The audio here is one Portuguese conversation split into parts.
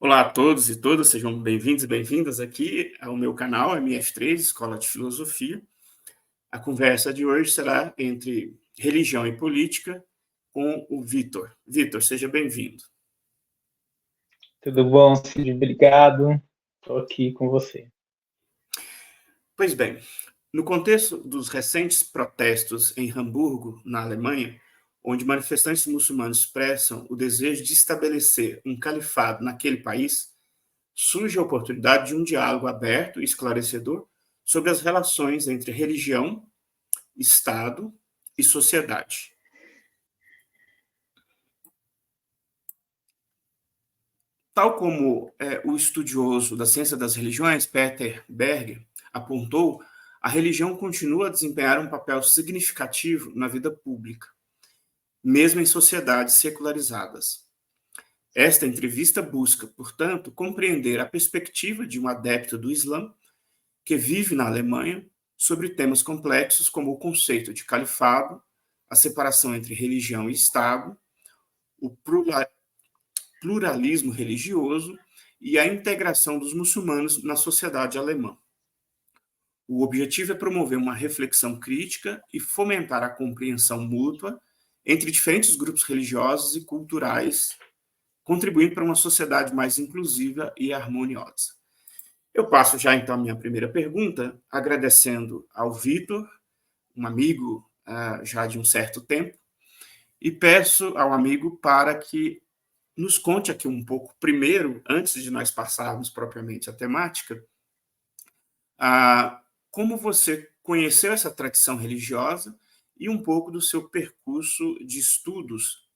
Olá a todos e todas, sejam bem-vindos e bem-vindas aqui ao meu canal MF3, Escola de Filosofia. A conversa de hoje será entre religião e política com o Vitor. Vitor, seja bem-vindo. Tudo bom, Cid? Obrigado. Estou aqui com você. Pois bem, no contexto dos recentes protestos em Hamburgo, na Alemanha, onde manifestantes muçulmanos expressam o desejo de estabelecer um califado naquele país, surge a oportunidade de um diálogo aberto e esclarecedor sobre as relações entre religião, Estado e sociedade. Tal como o estudioso da ciência das religiões, Peter Berger, apontou, a religião continua a desempenhar um papel significativo na vida pública, mesmo em sociedades secularizadas. Esta entrevista busca, portanto, compreender a perspectiva de um adepto do Islã que vive na Alemanha sobre temas complexos como o conceito de califado, a separação entre religião e Estado, o pluralismo religioso e a integração dos muçulmanos na sociedade alemã. O objetivo é promover uma reflexão crítica e fomentar a compreensão mútua entre diferentes grupos religiosos e culturais, contribuindo para uma sociedade mais inclusiva e harmoniosa. Eu passo já então a minha primeira pergunta, agradecendo ao Vitor, um amigo já de um certo tempo, e peço ao amigo para que nos conte aqui um pouco, primeiro, antes de nós passarmos propriamente à temática, como você conheceu essa tradição religiosa e um pouco do seu percurso de estudos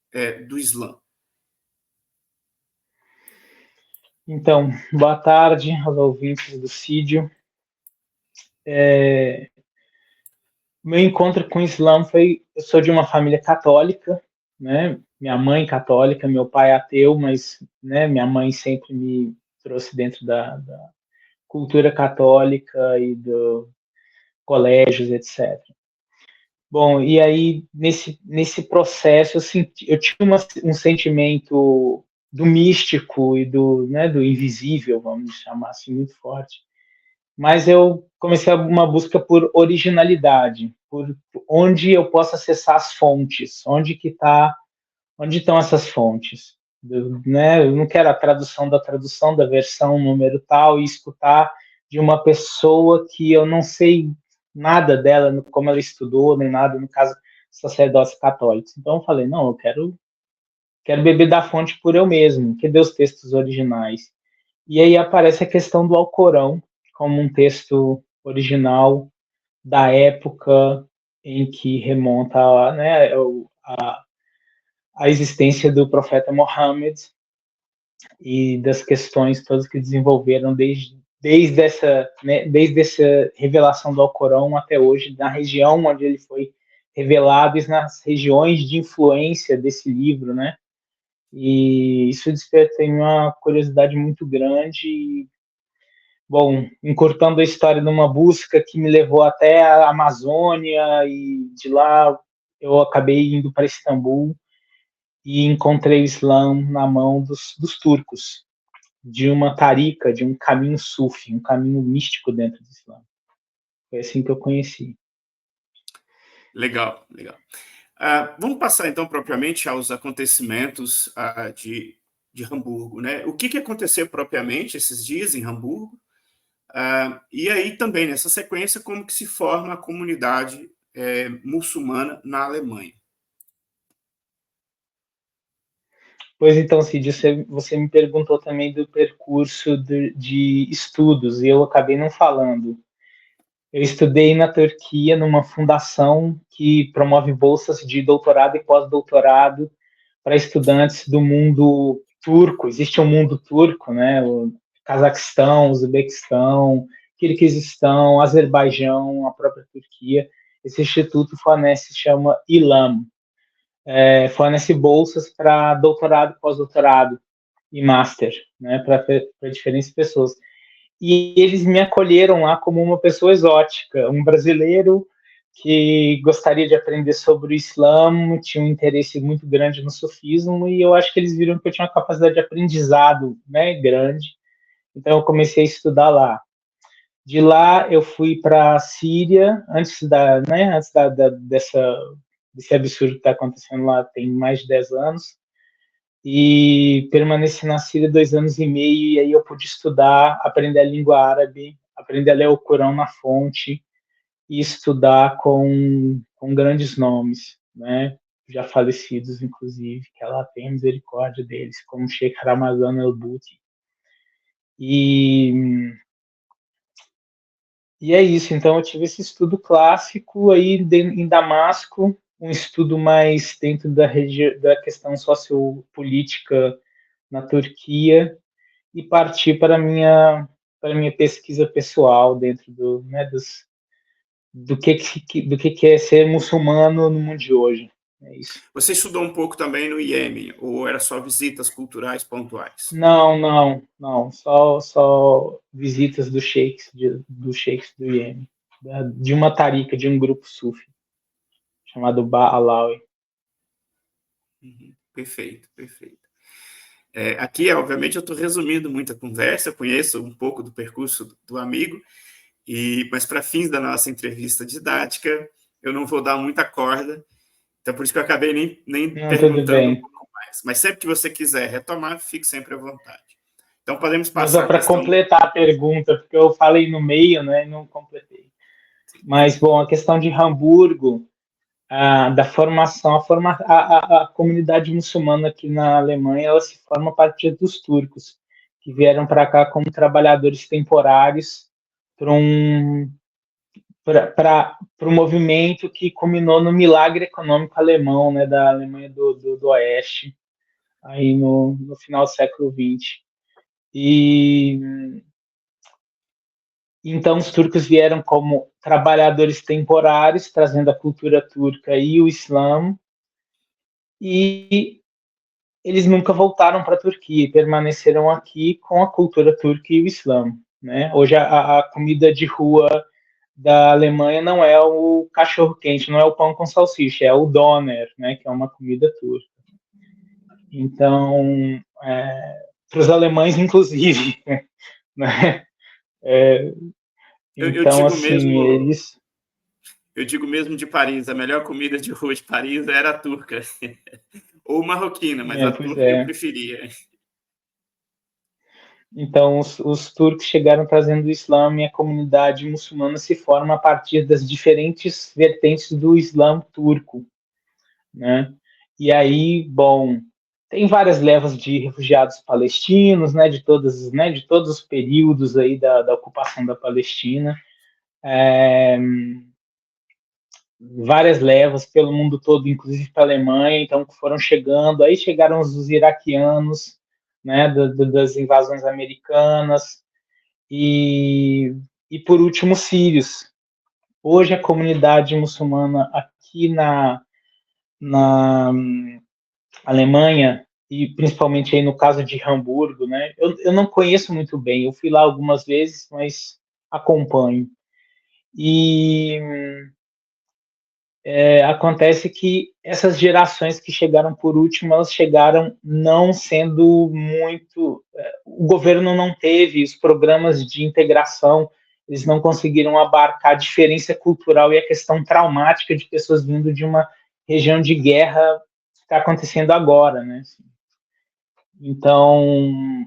do Islã. Então, boa tarde aos ouvintes do Cídio. Meu encontro com o Islã foi... Eu sou de uma família católica, né? Minha mãe católica, meu pai ateu, mas né, minha mãe sempre me trouxe dentro da cultura católica e do colégios, etc. Bom, e aí, nesse processo, eu tinha um sentimento do místico e do invisível, vamos chamar assim, muito forte. Mas eu comecei uma busca por originalidade, por onde eu posso acessar as fontes, onde estão essas fontes. Eu não quero a tradução da versão número tal e escutar de uma pessoa que eu não sei nada dela, como ela estudou, nem nada, no caso, sacerdócio católico. Então eu falei, não, eu quero beber da fonte por eu mesmo, que dê os textos originais. E aí aparece a questão do Alcorão como um texto original da época em que remonta a existência do profeta Mohammed e das questões todas que desenvolveram desde essa revelação do Alcorão até hoje, na região onde ele foi revelado e nas regiões de influência desse livro, né? E isso desperta uma curiosidade muito grande. Bom, encurtando a história de uma busca que me levou até a Amazônia, e de lá eu acabei indo para Istambul e encontrei o Islã na mão dos turcos, de uma tarica, de um caminho sufi, um caminho místico dentro do Islã. Foi assim que eu conheci. Legal, legal. Vamos passar então propriamente aos acontecimentos de Hamburgo, né? O que aconteceu propriamente esses dias em Hamburgo? E aí também, nessa sequência, como que se forma a comunidade muçulmana na Alemanha? Pois então, Cid, você me perguntou também do percurso de estudos, e eu acabei não falando. Eu estudei na Turquia numa fundação que promove bolsas de doutorado e pós-doutorado para estudantes do mundo turco. Existe um mundo turco, né? O Cazaquistão, Uzbequistão, Quirguizistão, Azerbaijão, a própria Turquia. Esse instituto fornece, se chama ILAM, fornece bolsas para doutorado, pós-doutorado e master, né? Para diferentes pessoas. E eles me acolheram lá como uma pessoa exótica, um brasileiro que gostaria de aprender sobre o Islã, tinha um interesse muito grande no sufismo, e eu acho que eles viram que eu tinha uma capacidade de aprendizado, né, grande. Então eu comecei a estudar lá. De lá eu fui para a Síria, desse absurdo que está acontecendo lá, tem mais de 10 anos, e permaneci na Síria 2 anos e meio, e aí eu pude estudar, aprender a língua árabe, aprender a ler o Corão na fonte, e estudar com grandes nomes, né? Já falecidos, inclusive, que ela tem misericórdia deles, como Sheikh Ramazan el-Bouti. E, e é isso, então eu tive esse estudo clássico aí em Damasco, um estudo mais dentro da questão sociopolítica na Turquia, e parti para a minha pesquisa pessoal dentro do que é ser muçulmano no mundo de hoje. É isso. Você estudou um pouco também no Iêmen, ou era só visitas culturais pontuais? Não, não, não. Só visitas dos sheiks do Iêmen, de uma tarica, de um grupo sufi, chamado Ba'alawi. Perfeito, perfeito. Aqui, obviamente, eu estou resumindo muita conversa, eu conheço um pouco do percurso do amigo, mas para fins da nossa entrevista didática, eu não vou dar muita corda, então por isso que eu acabei nem Não, tudo perguntando um bem. pouco mais. Mas sempre que você quiser retomar, fique sempre à vontade. Então podemos Mas passar só a para questão... completar a pergunta, porque eu falei no meio, né, e não completei. Mas, bom, a questão de Hamburgo, da formação, a comunidade muçulmana aqui na Alemanha, ela se forma a partir dos turcos, que vieram para cá como trabalhadores temporários para o movimento que culminou no milagre econômico alemão, né, da Alemanha do Oeste, aí no final do século XX. E então os turcos vieram como trabalhadores temporários, trazendo a cultura turca e o Islã, e eles nunca voltaram para a Turquia, permaneceram aqui com a cultura turca e o Islã. Né? Hoje a comida de rua da Alemanha não é o cachorro-quente, não é o pão com salsicha, é o doner, né? Que é uma comida turca. Então, para os alemães, inclusive, né? Eu Então, digo assim, mesmo, eles... eu digo mesmo de Paris, a melhor comida de rua de Paris era a turca, ou marroquina, mas a Pois turca eu é. preferia. Então, os turcos chegaram trazendo o Islã, e a comunidade muçulmana se forma a partir das diferentes vertentes do Islã turco, né? E aí, bom, tem várias levas de refugiados palestinos, de todos os períodos aí da ocupação da Palestina, várias levas pelo mundo todo, inclusive para a Alemanha, então foram chegando, aí chegaram os iraquianos, né, das invasões americanas, e por último, os sírios. Hoje a comunidade muçulmana aqui na Alemanha, e principalmente aí no caso de Hamburgo, né? Eu não conheço muito bem, eu fui lá algumas vezes, mas acompanho. E acontece que essas gerações que chegaram por último, elas chegaram não sendo muito... O governo não teve os programas de integração, eles não conseguiram abarcar a diferença cultural e a questão traumática de pessoas vindo de uma região de guerra que está acontecendo agora, né? Então,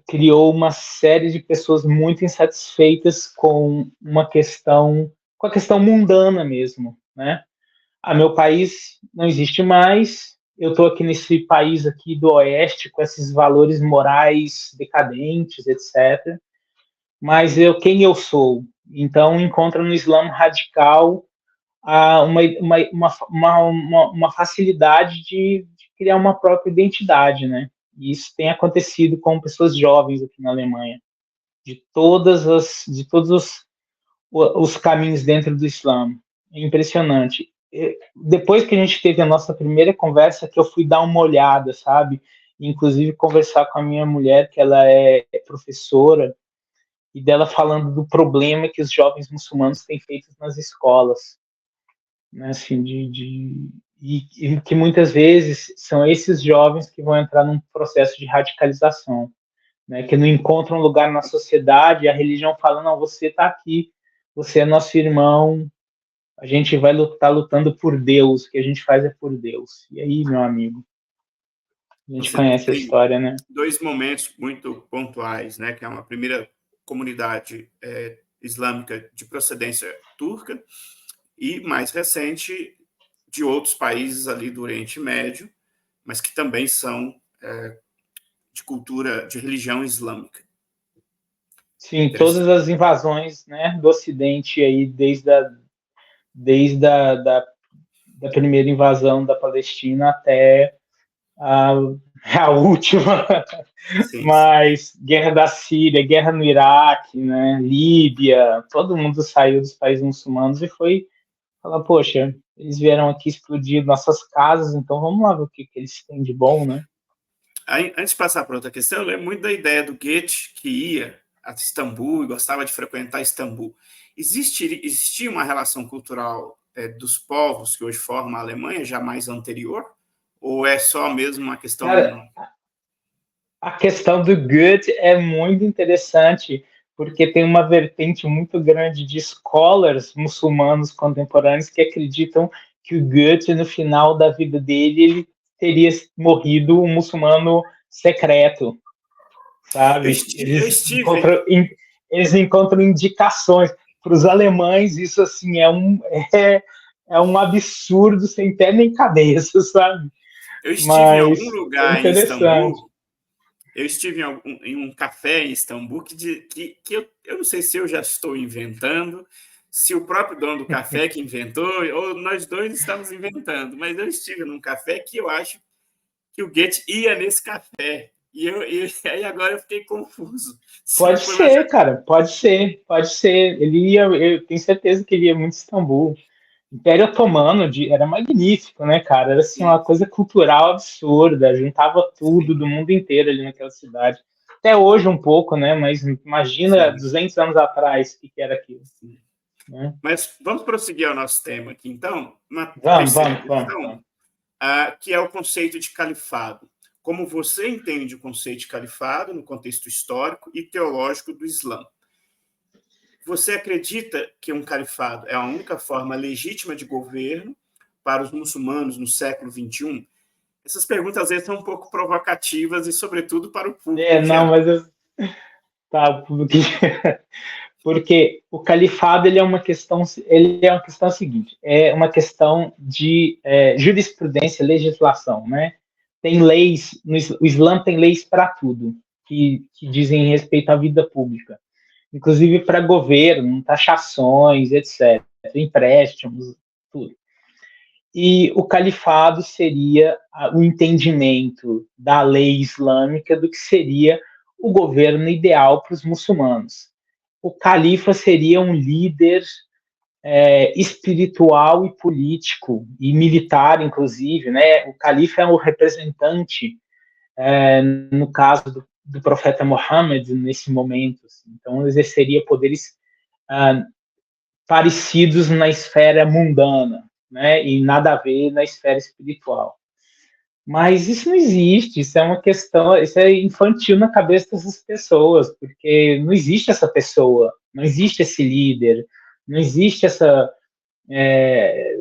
criou uma série de pessoas muito insatisfeitas com a questão mundana mesmo, né? Meu país não existe mais, eu estou aqui nesse país aqui do Oeste com esses valores morais decadentes, etc. Mas quem eu sou? Então encontra no Islã radical uma facilidade de criar uma própria identidade, né? E isso tem acontecido com pessoas jovens aqui na Alemanha, de todos os caminhos dentro do Islã. É impressionante. Depois que a gente teve a nossa primeira conversa, que eu fui dar uma olhada, sabe? Inclusive conversar com a minha mulher, que ela é professora, e dela falando do problema que os jovens muçulmanos têm feito nas escolas, né, assim, e que muitas vezes são esses jovens que vão entrar num processo de radicalização, né, que não encontram lugar na sociedade, e a religião fala, não, você está aqui, você é nosso irmão, a gente vai lutar lutando por Deus, o que a gente faz é por Deus. E aí, meu amigo, a gente Você conhece a tem história, né? dois momentos muito pontuais, né? Que é uma primeira comunidade islâmica de procedência turca e, mais recente, de outros países ali do Oriente Médio, mas que também são de cultura, de religião islâmica. Sim, todas as invasões, né, do Ocidente aí, da primeira invasão da Palestina até a, a última, Sim, sim. mas guerra da Síria, guerra no Iraque, né, Líbia, todo mundo saiu dos países muçulmanos e foi falar, poxa, eles vieram aqui explodir nossas casas, então vamos lá ver o que eles têm de bom, né? Aí, antes de passar para outra questão, eu lembro muito da ideia do Goethe, que ia a Istambul e gostava de frequentar Istambul. Existia uma relação cultural dos povos que hoje formam a Alemanha, já mais anterior? Ou é só mesmo uma Cara, questão... a questão do Goethe é muito interessante, porque tem uma vertente muito grande de scholars muçulmanos contemporâneos que acreditam que o Goethe, no final da vida dele, ele teria morrido um muçulmano secreto, sabe? Eu estive... Eles encontram indicações. Para os alemães, isso assim é, é um absurdo sem pé nem cabeça, sabe? Eu estive em algum Mas é lugar em interessante. Istambul, eu estive em um café em Istambul que eu não sei se eu já estou inventando, se o próprio dono do café que inventou, ou nós dois estamos inventando, mas eu estive num café que eu acho que o Goethe ia nesse café. E aí agora eu fiquei confuso. Se não Pode foi mais. ser, cara, pode ser, pode ser. Ele ia, eu tenho certeza que ele ia muito a Istambul. O Império Otomano era magnífico, né, cara? Era assim, Sim, uma coisa cultural absurda, juntava tudo sim, do mundo inteiro ali naquela cidade. Até hoje um pouco, né? Mas imagina sim, 200 anos atrás o que era aquilo, sim. né? Mas vamos prosseguir ao nosso tema aqui, então. Uma Vamos, terceira vamos, vamos, questão, vamos. que é o conceito de califado. Como você entende o conceito de califado no contexto histórico e teológico do Islã? Você acredita que um califado é a única forma legítima de governo para os muçulmanos no século XXI? Essas perguntas às vezes são um pouco provocativas e, sobretudo, para o público em Não, geral. mas tá, porque o califado ele é uma questão seguinte, é uma questão de jurisprudência, legislação, né? Tem leis, o Islã tem leis para tudo que dizem respeito à vida pública, inclusive para governo, taxações, etc., empréstimos, tudo. E o califado seria o entendimento da lei islâmica do que seria o governo ideal para os muçulmanos. O califa seria um líder espiritual e político e militar, inclusive, né? O califa é o representante, no caso do profeta Muhammad nesse momento. Assim. Então, exerceria poderes ah, parecidos na esfera mundana, né? E nada a ver na esfera espiritual. Mas isso não existe, isso é uma questão, isso é infantil na cabeça dessas pessoas, porque não existe essa pessoa, não existe esse líder, não existe essa. É,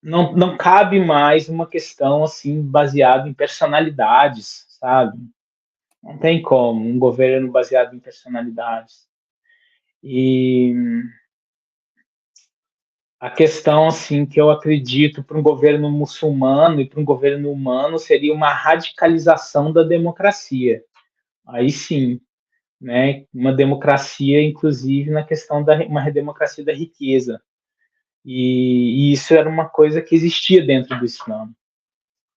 não cabe mais uma questão assim baseada em personalidades, sabe? Não tem como um governo baseado em personalidades. E a questão assim que eu acredito para um governo muçulmano e para um governo humano seria uma radicalização da democracia. Aí sim, né? Uma democracia, inclusive na questão da uma democracia da riqueza. E isso era uma coisa que existia dentro do Islã,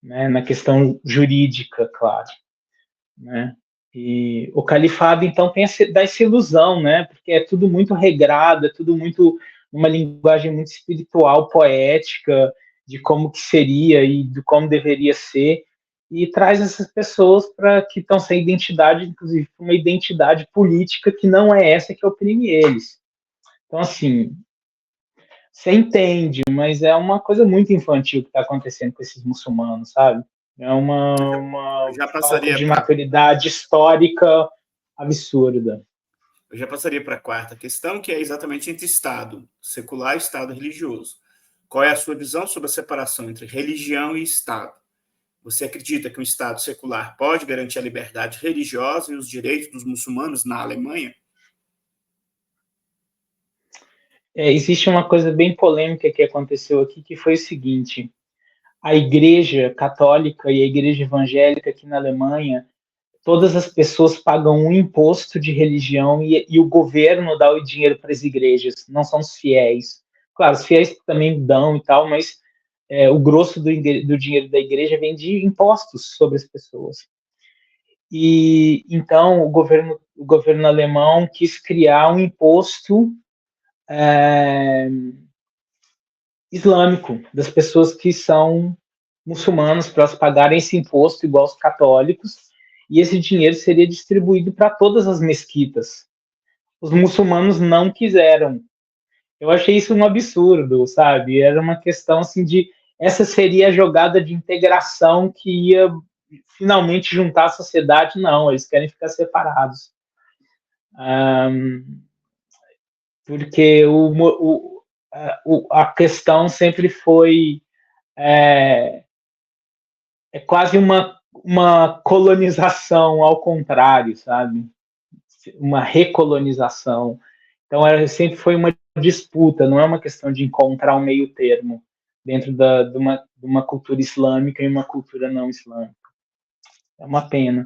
né? Na questão jurídica, claro, né? E o califado então dá essa ilusão, né? Porque é tudo muito regrado, é tudo muito uma linguagem muito espiritual, poética, de como que seria e de como deveria ser. e traz essas pessoas para que estão sem identidade, inclusive uma identidade política que não é essa que oprime eles. Então, assim, você entende, mas é uma coisa muito infantil que está acontecendo com esses muçulmanos, sabe? É uma Eu já falta passaria de para maturidade histórica absurda. eu já passaria para a quarta questão, que é exatamente entre Estado secular e Estado religioso. Qual é a sua visão sobre a separação entre religião e Estado? Você acredita que um Estado secular pode garantir a liberdade religiosa e os direitos dos muçulmanos na Alemanha? Existe uma coisa bem polêmica que aconteceu aqui, que foi o seguinte: a Igreja Católica e a Igreja Evangélica aqui na Alemanha, todas as pessoas pagam um imposto de religião e o governo dá o dinheiro para as igrejas, não são os fiéis. Claro, os fiéis também dão e tal, mas o grosso do dinheiro da igreja vem de impostos sobre as pessoas. E então o governo alemão quis criar um imposto é, islâmico das pessoas que são muçulmanos para elas pagarem esse imposto igual aos católicos, e esse dinheiro seria distribuído para todas as mesquitas. Os muçulmanos não quiseram. Eu achei isso um absurdo, sabe? Era uma questão assim de essa seria a jogada de integração que ia finalmente juntar a sociedade. Não, eles querem ficar separados. Porque a questão sempre foi quase uma colonização ao contrário, sabe? Uma recolonização. Então, sempre foi uma disputa, não é uma questão de encontrar um meio termo dentro de uma cultura islâmica e uma cultura não islâmica. É uma pena.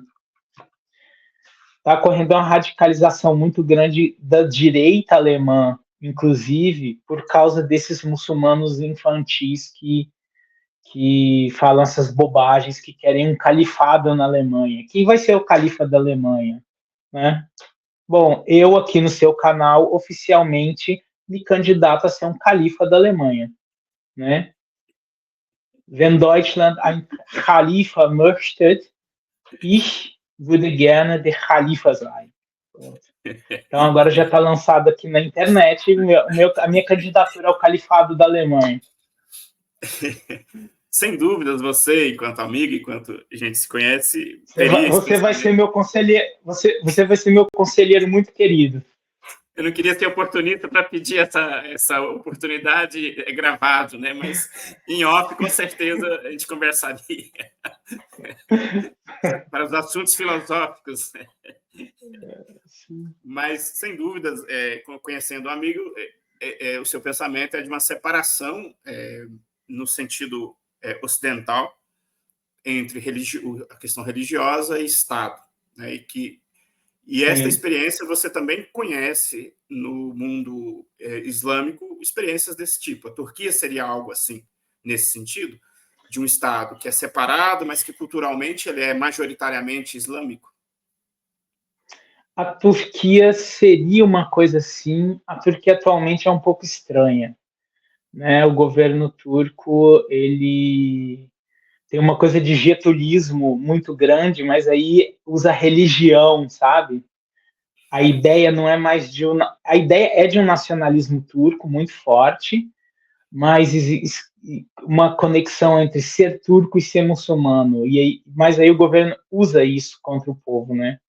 Está ocorrendo uma radicalização muito grande da direita alemã, inclusive por causa desses muçulmanos infantis que falam essas bobagens, que querem um califado na Alemanha. Quem vai ser o califa da Alemanha? Né? Bom, eu aqui no seu canal, oficialmente, me candidato a ser um califa da Alemanha. Né? Wenn Deutschland ein Khalifa möchte, ich würde gerne der Khalifa sein. Então agora já está lançado aqui na internet a minha candidatura ao califado da Alemanha. Sem dúvidas, você, enquanto amigo, enquanto a gente se conhece, Você vai ser meu conselheiro. Você vai ser meu conselheiro muito querido. Eu não queria ser oportunista para pedir essa oportunidade gravado, né? Mas em off, com certeza, a gente conversaria para os assuntos filosóficos. Mas, sem dúvidas, conhecendo o amigo, o seu pensamento é de uma separação no sentido ocidental entre a questão religiosa e Estado, né? E esta experiência você também conhece no mundo islâmico, experiências desse tipo. A Turquia seria algo assim, nesse sentido, de um Estado que é separado, mas que culturalmente ele é majoritariamente islâmico? A Turquia seria uma coisa assim. A Turquia atualmente é um pouco estranha. Né? O governo turco, ele tem uma coisa de getulismo muito grande, mas aí usa religião, sabe? A ideia não é mais a ideia é de um nacionalismo turco muito forte, mas uma conexão entre ser turco e ser muçulmano. Mas aí o governo usa isso contra o povo, né?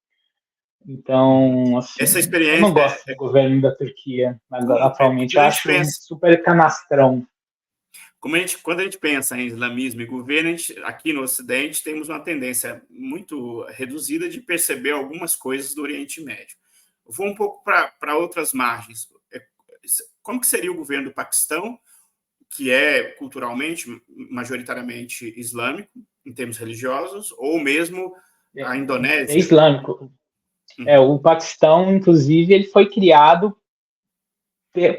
Então, assim, essa eu não experiência gosto do governo da Turquia atualmente. Eu acho super canastrão. Quando a gente pensa em islamismo e governo, aqui no Ocidente temos uma tendência muito reduzida de perceber algumas coisas do Oriente Médio. Eu vou um pouco para outras margens. Como que seria o governo do Paquistão, que é culturalmente, majoritariamente islâmico, em termos religiosos, ou mesmo a Indonésia? É islâmico. O Paquistão, inclusive, ele foi criado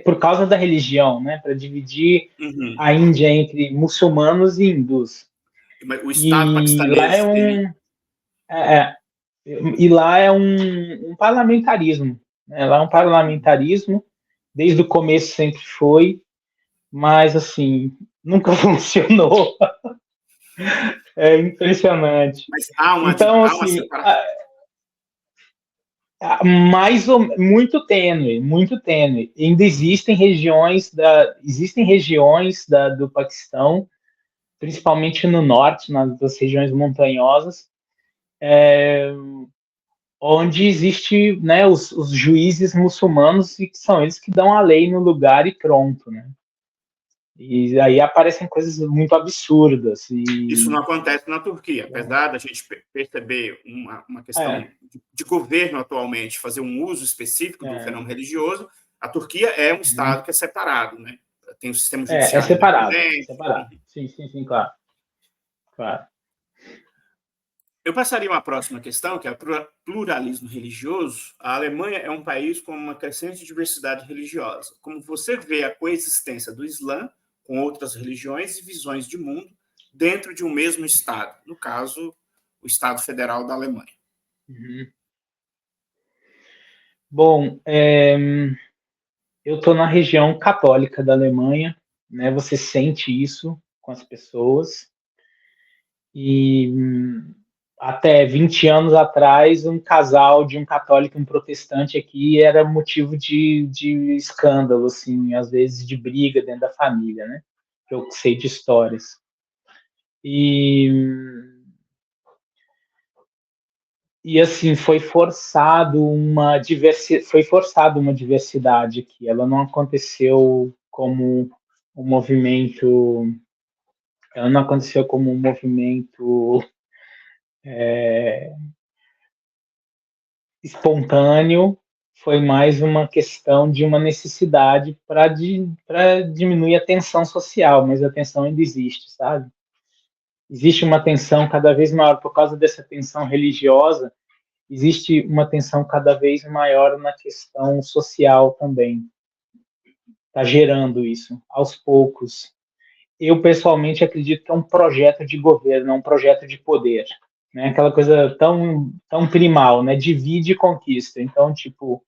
por causa da religião, né, para dividir a Índia entre muçulmanos e hindus. O Estado paquistanês e lá é um parlamentarismo, né? Lá é um parlamentarismo, desde o começo sempre foi, mas assim nunca funcionou. É impressionante. Mas há Então, há uma assim, separação. mais ou muito tênue, muito tênue. Ainda existem regiões do Paquistão, principalmente no norte, nas regiões montanhosas, onde existe, né, os juízes muçulmanos e que são eles que dão a lei no lugar e pronto, né? E aí aparecem coisas muito absurdas Isso não e acontece na Turquia, apesar da gente perceber uma questão é, de governo atualmente, fazer um uso específico do é, fenômeno religioso, a Turquia é um uhum. Estado que é separado, né? Tem um sistema judiciário Separado, independente. separado. Sim, sim, sim, claro, claro. Eu passaria uma próxima questão, que é o pluralismo religioso. A Alemanha é um país com uma crescente diversidade religiosa. Como você vê a coexistência do Islã com outras religiões e visões de mundo dentro de um mesmo Estado, no caso, o Estado Federal da Alemanha. Uhum. Bom, eu estou na região católica da Alemanha, né? Você sente isso com as pessoas. E até 20 anos atrás, um casal de um católico e um protestante aqui era motivo de escândalo, assim, às vezes de briga dentro da família, né? Eu sei de histórias. E, e assim, foi forçado uma diversidade aqui. Ela não aconteceu como um movimento, ela não aconteceu como um movimento espontâneo, foi mais uma questão de uma necessidade para diminuir a tensão social, mas a tensão ainda existe, sabe? Existe uma tensão cada vez maior por causa dessa tensão religiosa, existe uma tensão cada vez maior na questão social também. Está gerando isso aos poucos. Eu pessoalmente acredito que é um projeto de governo, é um projeto de poder, né? Aquela coisa tão primal, né? Divide e conquista. Então, tipo,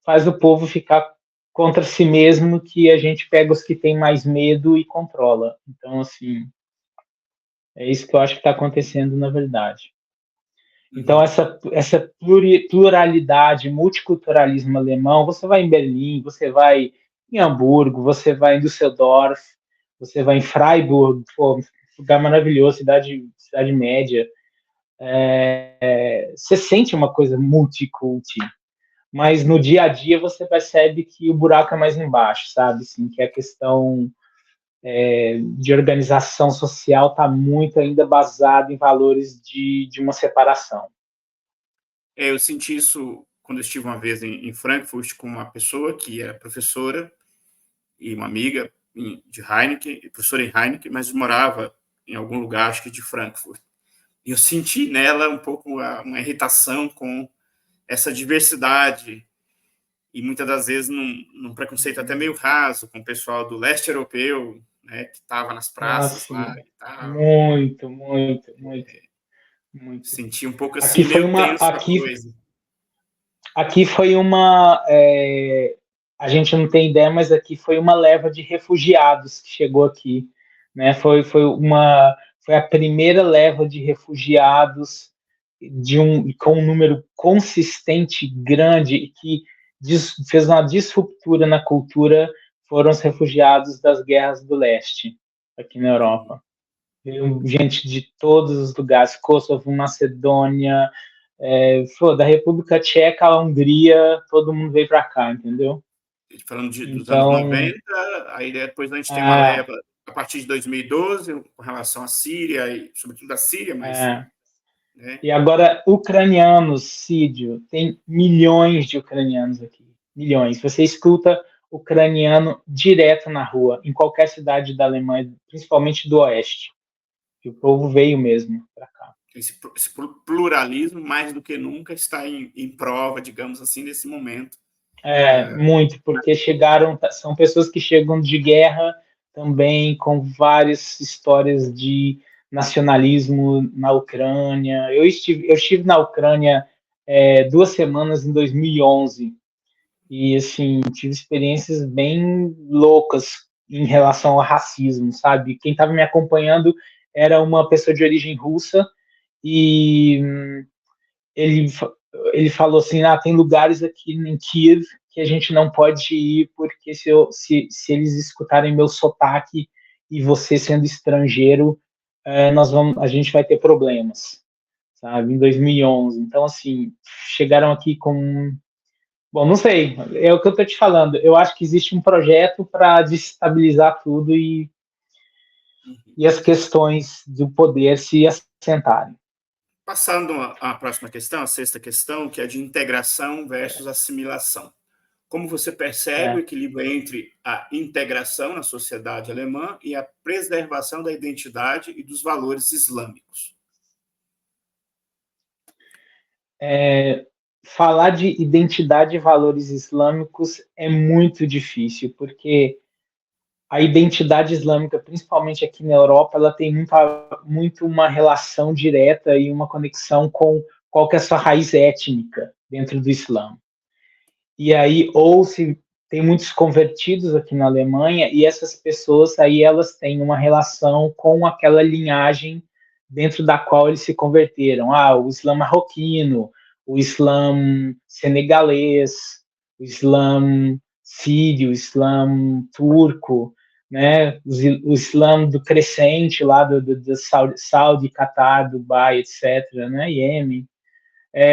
faz o povo ficar contra si mesmo, que a gente pega os que têm mais medo e controla. Então, assim, é isso que eu acho que está acontecendo na verdade. Então, Uhum. essa pluralidade, multiculturalismo alemão, você vai em Berlim, você vai em Hamburgo, você vai em Düsseldorf, você vai em Freiburg, pô, lugar maravilhoso, cidade média. Você sente uma coisa multiculti, mas no dia a dia você percebe que o buraco é mais embaixo, sabe? Assim, que a questão de organização social está muito ainda baseada em valores de uma separação. Eu senti isso quando eu estive uma vez em Frankfurt com uma pessoa que era professora e uma amiga de Heineken, professora em Heineken, mas morava em algum lugar, acho que de Frankfurt. E eu senti nela um pouco uma irritação com essa diversidade e muitas das vezes num preconceito até meio raso com o pessoal do leste europeu, né, que estava nas praças Nossa, lá e tal. muito, muito, muito, muito. Senti um pouco Aqui assim, foi meio uma, tenso a coisa. aqui foi uma, a gente não tem ideia, mas aqui foi uma leva de refugiados que chegou aqui, né? Foi a primeira leva de refugiados com um número consistente grande e que fez uma disruptura na cultura. Foram os refugiados das guerras do leste aqui na Europa. Veio gente de todos os lugares, Kosovo, Macedônia, da República Tcheca à Hungria, todo mundo veio para cá, entendeu? Falando dos anos Então, 90, aí depois a gente tem uma é, leva a partir de 2012 com relação à Síria, e sobretudo à Síria, mas é, né, e agora, ucranianos, Sídio, tem milhões de ucranianos aqui, milhões. Você escuta ucraniano direto na rua, em qualquer cidade da Alemanha, principalmente do oeste, que o povo veio mesmo para cá. esse pluralismo, mais do que nunca, está em prova, digamos assim, nesse momento. Muito, porque são pessoas que chegam de guerra também com várias histórias de nacionalismo na Ucrânia. Eu estive na Ucrânia 2 semanas em 2011 e assim tive experiências bem loucas em relação ao racismo, sabe? Quem estava me acompanhando era uma pessoa de origem russa e ele, ele falou assim, tem lugares aqui em Kiev que a gente não pode ir porque se eles escutarem meu sotaque e você sendo estrangeiro, a gente vai ter problemas, sabe? Em 2011. Então, assim, chegaram aqui com... Bom, não sei, é o que eu estou te falando. Eu acho que existe um projeto para desestabilizar tudo e as questões do poder se assentarem. Passando à próxima questão, a sexta questão, que é de integração versus assimilação. Como você percebe o equilíbrio entre a integração na sociedade alemã e a preservação da identidade e dos valores islâmicos? Falar de identidade e valores islâmicos é muito difícil, porque a identidade islâmica, principalmente aqui na Europa, ela tem muito uma relação direta e uma conexão com qual que é a sua raiz étnica dentro do Islã. E aí, ou se tem muitos convertidos aqui na Alemanha, e essas pessoas aí, elas têm uma relação com aquela linhagem dentro da qual eles se converteram. O Islã marroquino, o Islã senegalês, o Islã sírio, o Islã turco, né? O Islã do crescente lá do Saudi, Catar, Dubai, etc., né? Iêmen.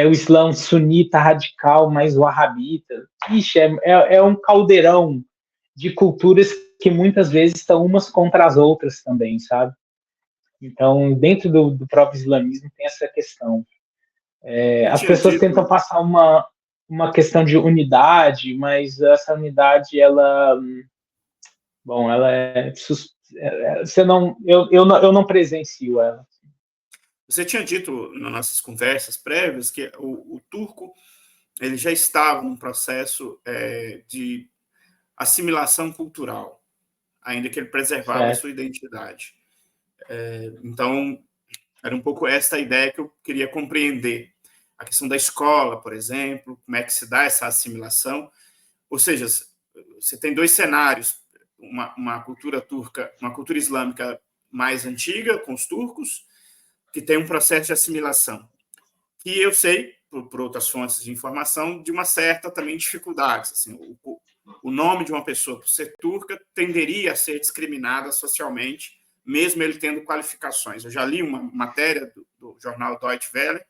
O Islã sunita radical, mais wahhabita. Ixi, é um caldeirão de culturas que muitas vezes estão umas contra as outras também, sabe? Então, dentro do próprio islamismo tem essa questão. As pessoas tentam passar uma questão de unidade, mas essa unidade, ela é... eu não presencio ela. Você tinha dito nas nossas conversas prévias que o turco ele já estava num processo de assimilação cultural, ainda que ele preservava a sua identidade. Então, era um pouco essa a ideia que eu queria compreender. A questão da escola, por exemplo, como é que se dá essa assimilação. Ou seja, você tem dois cenários, uma cultura turca, uma cultura islâmica mais antiga, com os turcos, que tem um processo de assimilação. E eu sei, por outras fontes de informação, de uma certa também dificuldade. Assim, o nome de uma pessoa, por ser turca, tenderia a ser discriminada socialmente, mesmo ele tendo qualificações. Eu já li uma matéria do jornal Deutsche Welle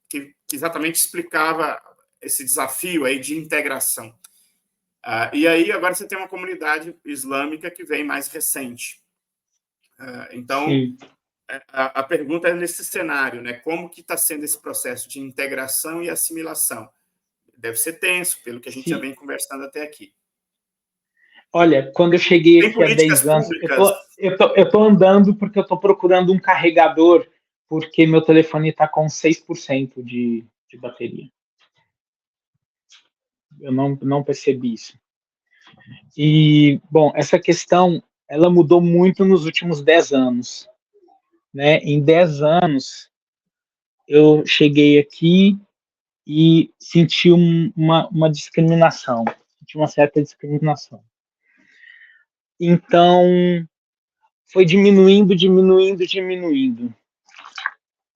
que exatamente explicava esse desafio aí de integração. E aí, agora você tem uma comunidade islâmica que vem mais recente. Então, sim, a pergunta é nesse cenário, né? Como que está sendo esse processo de integração e assimilação? Deve ser tenso, pelo que a gente já vem conversando até aqui. Olha, quando eu cheguei aqui há 10 anos, eu tô andando porque eu estou procurando um carregador, porque meu telefone está com 6% de bateria. Eu não percebi isso. E, bom, essa questão, ela mudou muito nos últimos 10 anos. Né? Em 10 anos, eu cheguei aqui e senti uma discriminação, senti uma certa discriminação. Então, foi diminuindo.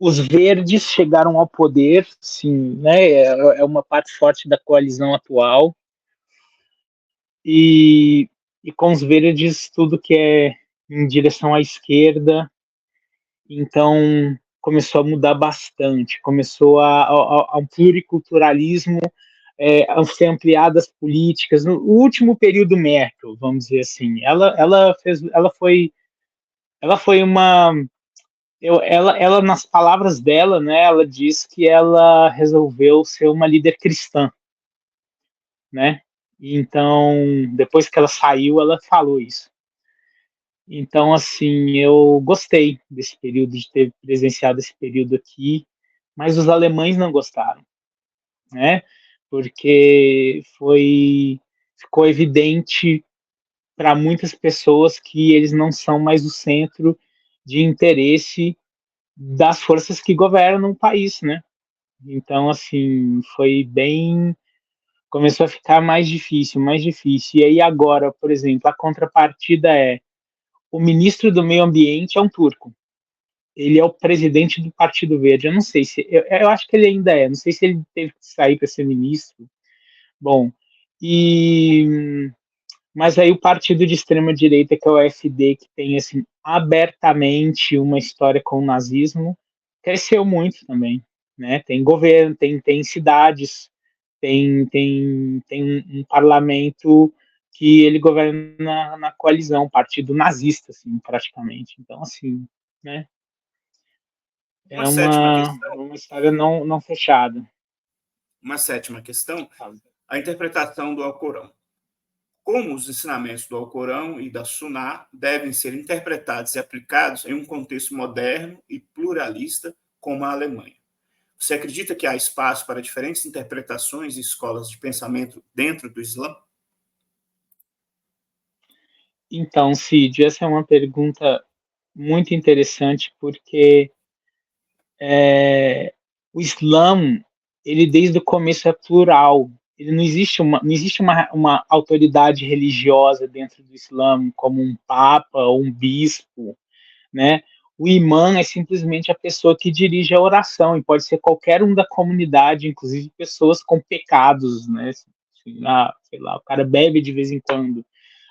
Os verdes chegaram ao poder, sim, né? É uma parte forte da coalizão atual. E com os verdes, tudo que é em direção à esquerda, então começou a mudar bastante, começou a um pluriculturalismo, a ser ampliadas políticas. No último período Merkel, vamos dizer assim, ela foi uma... ela, nas palavras dela, né, ela diz que ela resolveu ser uma líder cristã, né? Então, depois que ela saiu, ela falou isso. Então, assim, eu gostei desse período, de ter presenciado esse período aqui, mas os alemães não gostaram, né? Porque ficou evidente para muitas pessoas que eles não são mais o centro de interesse das forças que governam o país, né? Então, assim, começou a ficar mais difícil. E aí agora, por exemplo, a contrapartida o ministro do meio ambiente é um turco, ele é o presidente do Partido Verde. Eu não sei se. Eu acho que ele ainda é. Não sei se ele teve que sair para ser ministro. Bom, e. Mas aí o partido de extrema direita, que é o AfD, que tem assim abertamente uma história com o nazismo, cresceu muito também, né? Tem governo, tem cidades, tem um parlamento que ele governa na coalizão, partido nazista, assim, praticamente. Então, assim, né? Uma É sétima questão, uma história não fechada. uma sétima questão, a interpretação do Alcorão. Como os ensinamentos do Alcorão e da Suná devem ser interpretados e aplicados em um contexto moderno e pluralista como a Alemanha? Você acredita que há espaço para diferentes interpretações e escolas de pensamento dentro do Islã? Então, Cid, essa é uma pergunta muito interessante, porque o Islã, ele desde o começo é plural. Ele não existe uma autoridade religiosa dentro do Islã, como um papa ou um bispo, né? O imã é simplesmente a pessoa que dirige a oração, e pode ser qualquer um da comunidade, inclusive pessoas com pecados, né? Sei lá, o cara bebe de vez em quando.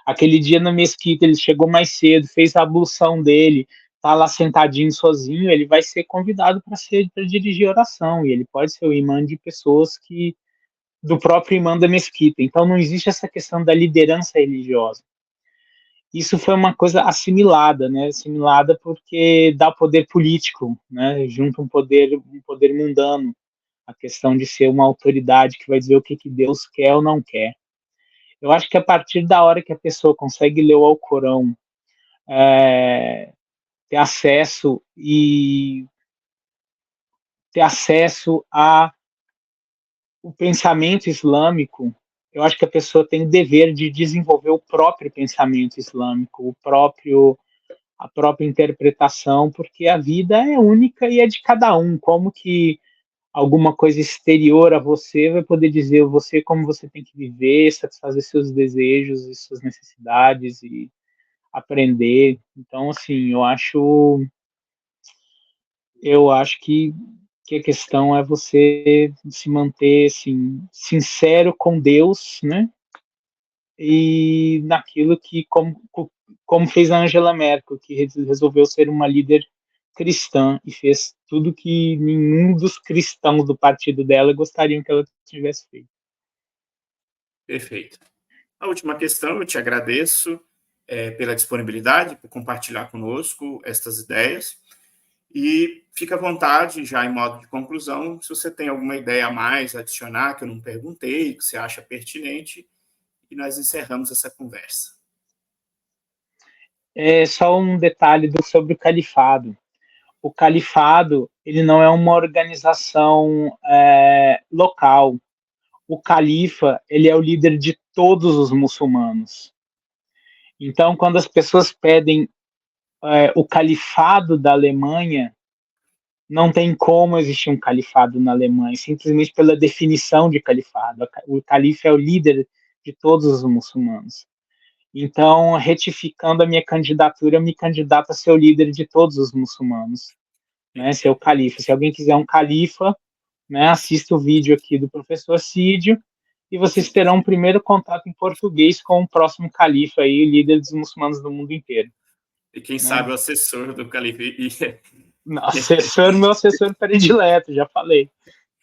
Aquele dia na mesquita ele chegou mais cedo, fez a ablução dele, tá lá sentadinho sozinho, ele vai ser convidado para dirigir oração, e ele pode ser o imã de pessoas que do próprio imã da mesquita. Então não existe essa questão da liderança religiosa. Isso foi uma coisa assimilada, né? Assimilada porque dá poder político, né? Junto um poder mundano, a questão de ser uma autoridade que vai dizer o que, que Deus quer ou não quer. Eu acho que a partir da hora que a pessoa consegue ler o Alcorão, ter acesso e ter acesso a o pensamento islâmico, eu acho que a pessoa tem o dever de desenvolver o próprio pensamento islâmico, a própria interpretação, porque a vida é única e é de cada um. Como que alguma coisa exterior a você vai poder dizer você como você tem que viver, satisfazer seus desejos e suas necessidades e aprender. Então, assim, eu acho que a questão é você se manter assim, sincero com Deus, né? E naquilo que, como fez a Angela Merkel, que resolveu ser uma líder cristã e fez tudo que nenhum dos cristãos do partido dela gostariam que ela tivesse feito. Perfeito. A última questão, eu te agradeço pela disponibilidade, por compartilhar conosco estas ideias. E fica à vontade, já em modo de conclusão, se você tem alguma ideia a mais, a adicionar, que eu não perguntei, que você acha pertinente, e nós encerramos essa conversa. É só um detalhe sobre o califado. O califado, ele não é uma organização local. O califa, ele é o líder de todos os muçulmanos. Então, quando as pessoas pedem o califado da Alemanha, não tem como existir um califado na Alemanha, simplesmente pela definição de califado. O califa é o líder de todos os muçulmanos. Então, retificando a minha candidatura, eu me candidato a ser o líder de todos os muçulmanos, né? Ser o califa. Se alguém quiser um califa, né, assista o vídeo aqui do professor Cídio e vocês terão um primeiro contato em português com o próximo califa aí, líder dos muçulmanos do mundo inteiro. E quem Né? sabe o assessor do califa. Meu assessor predileto, já falei.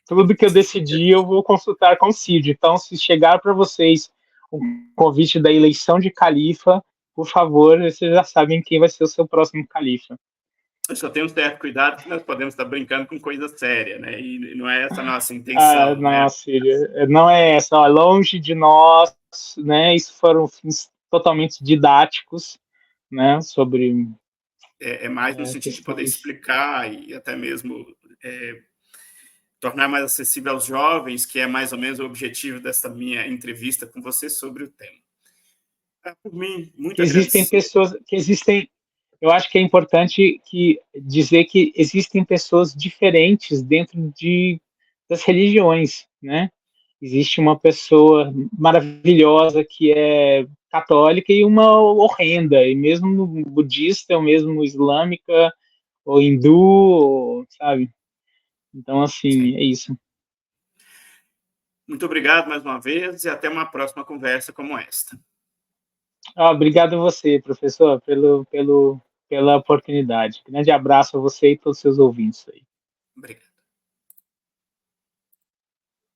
Tudo que eu decidi eu vou consultar com o Cid. Então, se chegar para vocês o convite da eleição de califa, por favor, vocês já sabem quem vai ser o seu próximo califa. Eu só tenho um certo cuidado que nós podemos estar brincando com coisa séria, né? E não é essa a nossa intenção, né? Cid, não é essa. Ó, longe de nós, né? Isso foram fins totalmente didáticos, né? Sobre É mais no sentido de poder questões. explicar e até mesmo tornar mais acessível aos jovens, que é mais ou menos o objetivo dessa minha entrevista com você sobre o tema. Por mim, muito Que existem agradecido. pessoas que existem. Eu acho que é importante dizer que existem pessoas diferentes dentro das religiões, né? Existe uma pessoa maravilhosa que é católica e uma horrenda, e mesmo budista, ou mesmo islâmica, ou hindu, ou, sabe? Então, Sim. assim, é isso. Muito obrigado mais uma vez e até uma próxima conversa como esta. Obrigado a você, professor, pela oportunidade. Grande abraço a você e todos os seus ouvintes aí. Obrigado.